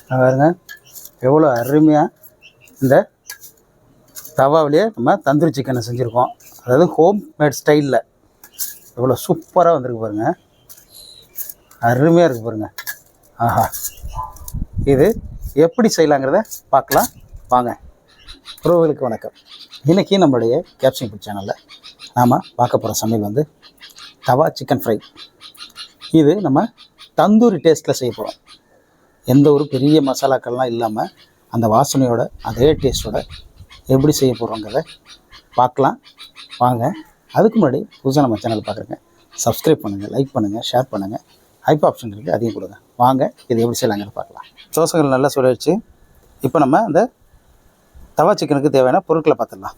பாருங்க எவ்வளோ அருமையாக இந்த தவாவிலேயே நம்ம தந்தூரி சிக்கனை செஞ்சுருக்கோம். அதாவது ஹோம் மேட் ஸ்டைலில் எவ்வளோ சூப்பராக வந்திருக்கு பாருங்கள். அருமையாக இருக்குது பாருங்கள். ஆஹா, இது எப்படி செய்யலாங்கிறத பார்க்கலாம் வாங்க. உறவுகளுக்கு வணக்கம். இன்றைக்கி நம்மளுடைய கேப்சிங் ஃபுட் சேனலில் நாம் பார்க்க போகிற சமையல் வந்து தவா சிக்கன் ஃப்ரை. இது நம்ம தந்தூரி டேஸ்ட்டில் செய்ய போகிறோம். எந்த ஒரு பெரிய மசாலாக்கள்லாம் இல்லாமல் அந்த வாசனையோட அதே டேஸ்ட்டோட எப்படி செய்ய போகிறோங்கிறத பார்க்கலாம் வாங்க. அதுக்கு முன்னாடி புதுசாக நம்ம சேனல் பார்க்குறேங்க, சப்ஸ்கிரைப் பண்ணுங்கள், லைக் பண்ணுங்கள், ஷேர் பண்ணுங்கள். ஹைப் ஆப்ஷன் இருக்குது, அதையும் கொடுங்க. வாங்க இது எப்படி செய்யலாங்கிறது பார்க்கலாம். தோசைகள் நல்லா சுழற்சி. இப்போ நம்ம அந்த தவா சிக்கனுக்கு தேவையான பொருட்களை பார்த்துடலாம்.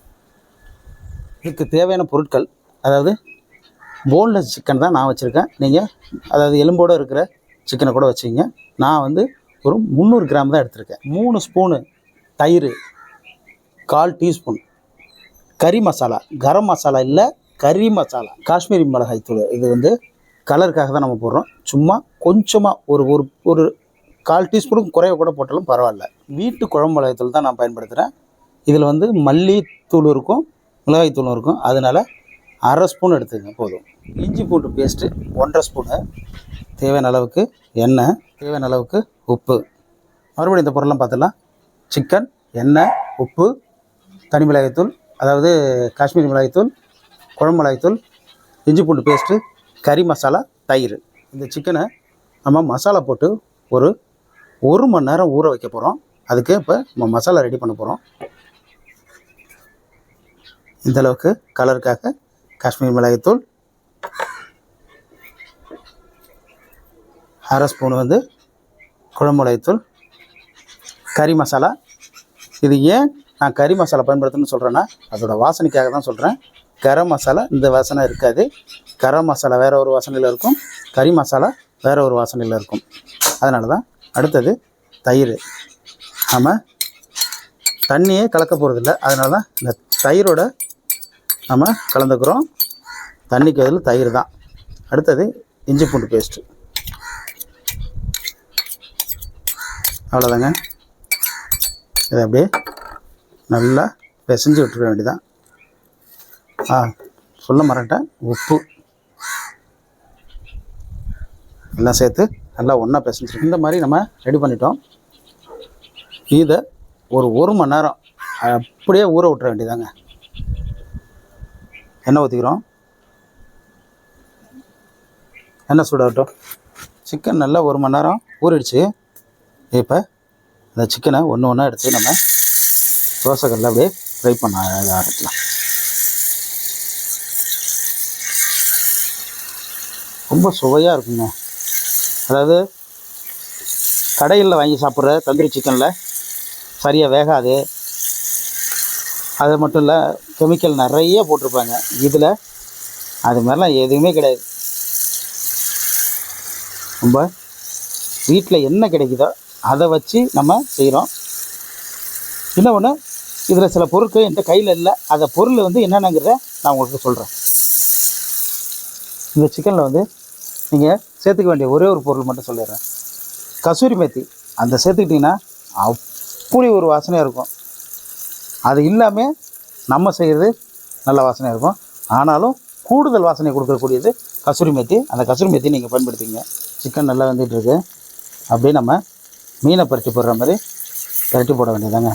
இதுக்கு தேவையான பொருட்கள், அதாவது போன்லெஸ் சிக்கன் தான் நான் வச்சுருக்கேன். நீங்கள் அதாவது எலும்போடு இருக்கிற சிக்கனை கூட வச்சுக்கிங்க. நான் வந்து ஒரு 300 கிராம் தான் எடுத்திருக்கேன். 3 ஸ்பூனு தயிர், 1/4 டீஸ்பூன் கறி மசாலா, கரம் மசாலா இல்லை கறி மசாலா, காஷ்மீரி மிளகாய் தூள். இது வந்து கலருக்காக தான் நம்ம போடுறோம். சும்மா கொஞ்சமாக ஒரு ஒரு ஒரு 1/4 டீஸ்பூனுக்கு குறைய கூட போட்டாலும் பரவாயில்ல. வீட்டு குழம்பு மிளகாய் தூள் தான் நான் பயன்படுத்துகிறேன். இதில் வந்து மல்லி தூள் இருக்கும், மிளகாய் தூளும் இருக்கும். அதனால் 1/2 ஸ்பூன் எடுத்துக்கங்க போதும். இஞ்சி பூண்டு பேஸ்ட்டு 1/2 ஸ்பூனு, தேவையான அளவுக்கு எண்ணெய், தேவையான அளவுக்கு உப்பு. மறுபடியும் இந்த பொருள்லாம் பார்த்துடலாம். சிக்கன், எண்ணெய், உப்பு, தனி மிளகாய்த்தூள், அதாவது காஷ்மீரி மிளகாய்த்தூள், குழம்பு மிளகாய்த்தூள், இஞ்சி பூண்டு பேஸ்ட்டு, கறி மசாலா, தயிர். இந்த சிக்கனை நம்ம மசாலா போட்டு ஒரு 1 மணி நேரம் ஊற வைக்க போகிறோம். அதுக்கு இப்போ நம்ம மசாலா ரெடி பண்ண போகிறோம். இந்தளவுக்கு கலருக்காக காஷ்மீரி மிளகாய்த்தூள், 1/2 ஸ்பூன் வந்து குழம்பு மிளகாய்த்தூள், கறி மசாலா. இது ஏன் நான் கறி மசாலா பயன்படுத்தணும்னு சொல்கிறேன்னா, அதோட வாசனைக்காக தான் சொல்கிறேன். கரம் மசாலா இந்த வாசனை இருக்காது. கரம் மசாலா வேறு ஒரு வாசனையில் இருக்கும், கறி மசாலா வேறு ஒரு வாசனையில் இருக்கும். அதனால தான். அடுத்தது தயிர். நம்ம தண்ணியே கலக்க போகிறதில்ல, அதனால தான் இந்த தயிரோட நம்ம கலந்துக்கிறோம். தண்ணிக்கு பதில் தயிர் தான். அடுத்தது இஞ்சி பூண்டு பேஸ்ட்டு. அவ்வளோதாங்க. இதை அப்படியே நல்லா பிசைஞ்சு விட்டுருக்க வேண்டியதான். சொல்ல மறந்துட்டேன், உப்பு எல்லாம் சேர்த்து நல்லா ஒன்றா பிசைஞ்சிருக்கு. இந்த மாதிரி நம்ம ரெடி பண்ணிட்டோம். இதை ஒரு 1 மணி நேரம் அப்படியே ஊற விட்டுற வேண்டியதாங்க. எண்ணெய் ஊற்றிக்கிறோம். எண்ணெய் சூடாகட்டும். சிக்கன் நல்லா 1 மணி நேரம் ஊறிடுச்சு. இப்போ இந்த சிக்கனை ஒன்று ஒன்றா எடுத்து நம்ம தோசைக்கல்ல அப்படியே ஃப்ரை பண்ண ஆரம்பிக்கலாம். ரொம்ப சுவையாக இருக்குங்க. அதாவது கடைகளில் வாங்கி சாப்பிட்ற தந்தூரி சிக்கனில் சரியாக வேகாது. அது மட்டும் இல்லை, கெமிக்கல் நிறைய போட்டிருப்பாங்க. இதில் அது மாதிரிலாம் எதுவுமே கிடையாது. ரொம்ப வீட்டில் என்ன கிடைக்குதோ அதை வச்சு நம்ம செய்கிறோம். இன்னொன்று, இதில் சில பொருட்கள் என்கிட்ட கையில் இல்லை. அந்த பொருள் வந்து என்னென்னங்கிறத நான் உங்களுக்கு சொல்கிறேன். இந்த சிக்கனில் வந்து நீங்கள் சேர்த்துக்க வேண்டிய ஒரே ஒரு பொருள் மட்டும் சொல்லிடுறேன். கசூரி மேத்தி. அந்த சேர்த்துக்கிட்டிங்கன்னா அப்படி ஒரு வாசனையாக இருக்கும். அது இல்லாமல் நம்ம செய்கிறது நல்ல வாசனையாக இருக்கும். ஆனாலும் கூடுதல் வாசனை கொடுக்கக்கூடியது கசூரி மேத்தி. அந்த கசூரி மேத்தி நீங்கள் பயன்படுத்திங்க. சிக்கன் நல்லா வந்துட்டுருக்கு. அப்படியே நம்ம மீனை பரட்டி போடுற மாதிரி பரட்டி போட வேண்டியதாங்க.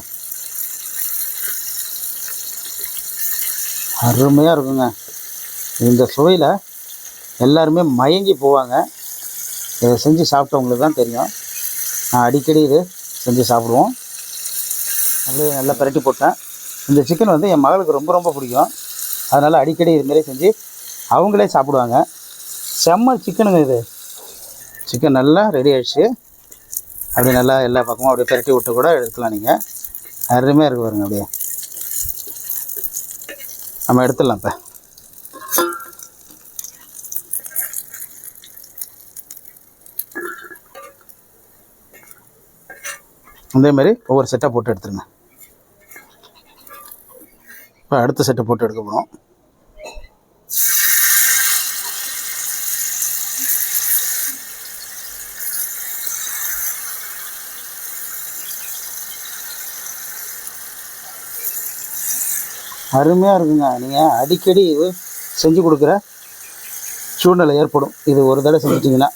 அருமையாக இருக்குங்க. இந்த சுவையில் எல்லாருமே மயங்கி போவாங்க. இதை செஞ்சு சாப்பிட்டவங்களுக்கு தான் தெரியும். நான் அடிக்கடி இது செஞ்சு சாப்பிடுவோம். அப்படியே நல்லா பரட்டி போட்டேன். இந்த சிக்கன் வந்து என் மகளுக்கு ரொம்ப ரொம்ப பிடிக்கும். அதனால் அடிக்கடி இதுமாரி செஞ்சு அவங்களே சாப்பிடுவாங்க. செம்ம சிக்கனுங்க இது. சிக்கன் நல்லா ரெடி ஆகிடுச்சு. அப்படியே நல்லா எல்லா பக்கமும் அப்படியே பரட்டி விட்டு கூட எடுத்துக்கலாம் நீங்கள். அருமையாக இருக்குது பாருங்க. அப்படியே நம்ம எடுத்துடலாம். இப்போ அதேமாதிரி ஒவ்வொரு செட்டாக போட்டு எடுத்துருங்க. இப்போ அடுத்த செட்டை போட்டு எடுக்க போகிறோம். அருமையாக இருக்குங்க. நீங்கள் அடிக்கடி இது செஞ்சு கொடுக்குற சூழ்நிலை ஏற்படும். இது ஒரு தடவை செஞ்சிட்டிங்கன்னா.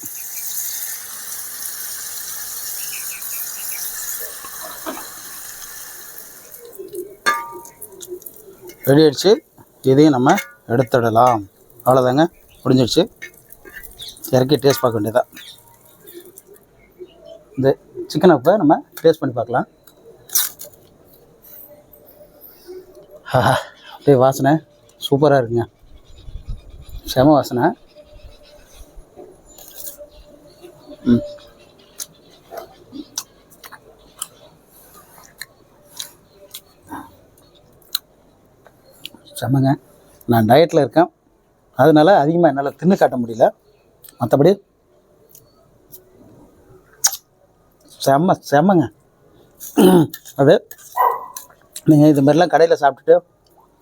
ரெடி ஆகிடுச்சு. இதையும் நம்ம எடுத்துடலாம். அவ்வளோதாங்க, முடிஞ்சிடுச்சு. இறக்கி டேஸ்ட் பார்க்க வேண்டியதான். இந்த சிக்கனை இப்போ நம்ம டேஸ்ட் பண்ணி பார்க்கலாம். அப்படியே வாசனை சூப்பராக இருக்குங்க. செம வாசனை. செம்மங்க. நான் டயட்டில் இருக்கேன், அதனால் அதிகமாக என்னால் தின்னு காட்ட முடியல. மற்றபடி செம்மங்க. அது நீங்கள் இது மாதிரிலாம் கடையில் சாப்பிட்டுட்டு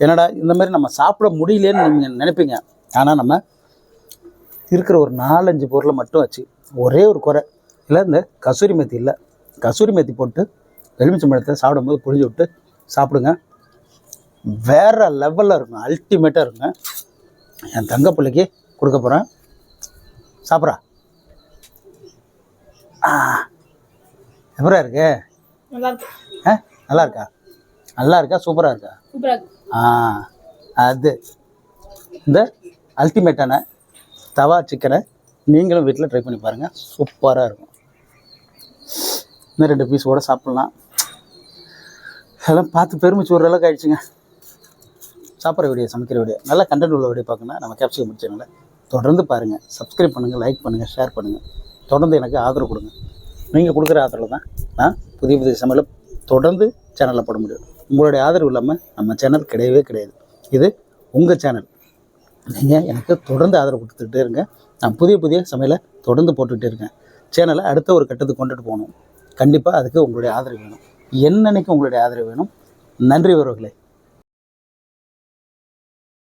என்னடா இந்த மாதிரி நம்ம சாப்பிட முடியலேன்னு நீங்கள் நினைப்பீங்க. ஆனால் நம்ம இருக்கிற ஒரு 4-5 பொருளை மட்டும் வச்சு ஒரே ஒரு குறை இல்லை, இந்த கசூரி மேத்தி இல்லை, கசூரி மேத்தி போட்டு எலுமிச்சம்பழத்தை சாப்பிடும்போது புழிஞ்சு விட்டு சாப்பிடுங்க. வேறு லெவலில் இருக்கும், அல்டிமேட்டாக இருக்குங்க. என் தங்க பிள்ளைக்கு கொடுக்க போகிறேன். சாப்பிட்றா. எப்படா இருக்கு? நல்லா இருக்கா? நல்லா இருக்கா? சூப்பராக இருக்கா? அது இந்த அல்டிமேட்டான தவா சிக்கனை நீங்களும் வீட்டில் ட்ரை பண்ணி பாருங்கள். சூப்பராக இருக்கும். இன்னும் 2 பீஸ் கூட சாப்பிட்லாம். அதெல்லாம் பார்த்து பெருமிச்சு ஒரு அளவுக்கு ஆகிடுச்சுங்க. சாப்பிட்ற வீடியோ, சமைக்கிற வீடியோ, நல்ல கண்டென்ட் உள்ள வீடியோ பார்க்கணுன்னா நம்ம கேப்சிகம் முடிச்சதுனால தொடர்ந்து பாருங்கள். சப்ஸ்கிரைப் பண்ணுங்கள், லைக் பண்ணுங்கள், ஷேர் பண்ணுங்கள். தொடர்ந்து எனக்கு ஆதரவு கொடுங்க. நீங்கள் கொடுக்குற ஆதரவு தான் நான் புதிய புதிய சமையலை தொடர்ந்து சேனலில் போட முடியும். உங்களுடைய ஆதரவு இல்லாமல் நம்ம சேனல் கிடையவே கிடையாது. இது உங்கள் சேனல். நீங்கள் எனக்கு தொடர்ந்து ஆதரவு கொடுத்துக்கிட்டே இருங்க. நான் புதிய புதிய சமையலை தொடர்ந்து போட்டுக்கிட்டே இருக்கேன். சேனலை அடுத்த ஒரு கட்டத்துக்கு கொண்டுட்டு போகணும். கண்டிப்பாக அதுக்கு உங்களுடைய ஆதரவு வேணும். என்னன்னைக்கு உங்களுடைய ஆதரவு வேணும். நன்றி உறவுகளே.